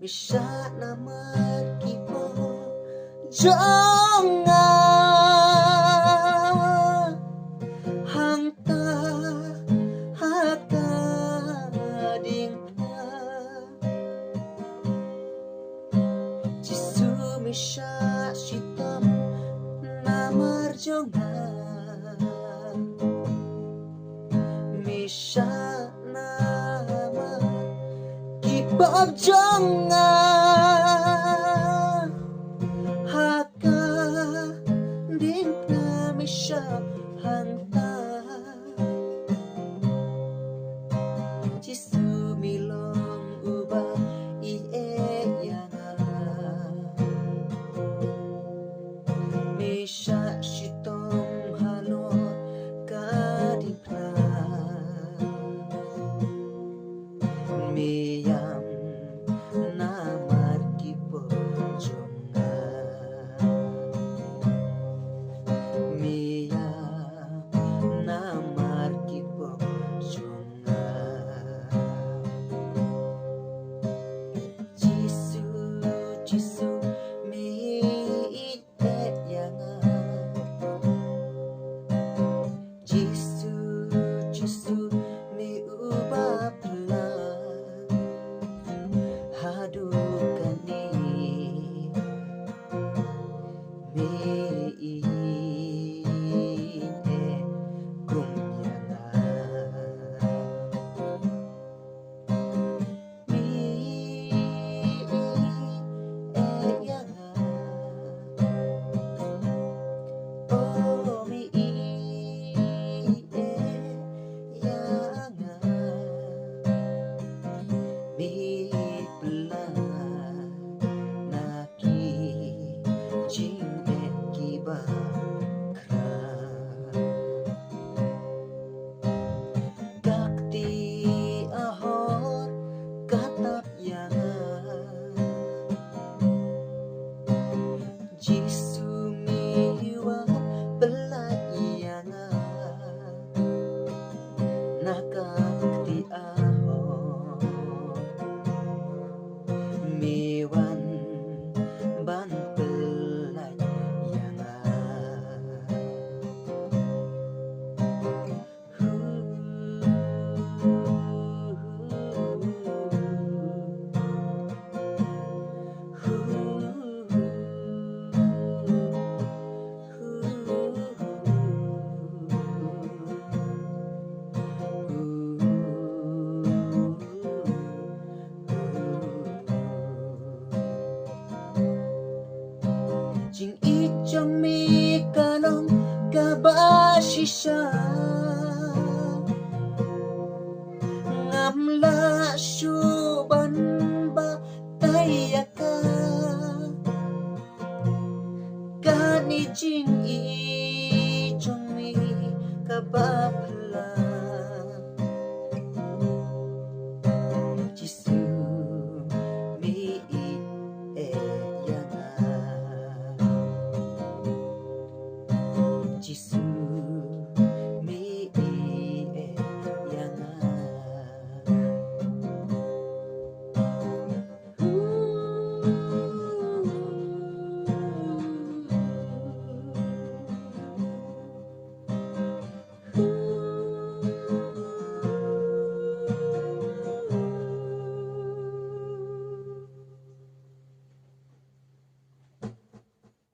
bisa nama kipo jonga hangta haka dingna jisu misha shitam namar jonga misha nama kipo jonga haka dingna misha hangta jisu milong uba ie yana misha shitong halo kadipra miyam namar kipo jonga miyam namar kipo jonga jisu jisu mi ite yanga jisu jisu mi ubah pelan hadukani mi ite kumyana mi yanga oh mi yanga mi pelan naki jingde kiba gakti ahor katap yanga jisu miwa belai yanga nakakti ahor miwan ban belai yanga jing ijong mi kalong kabashisha ngamla syuban ba tayaka kani jing ijong mi kabapala jisu mi yanga jisu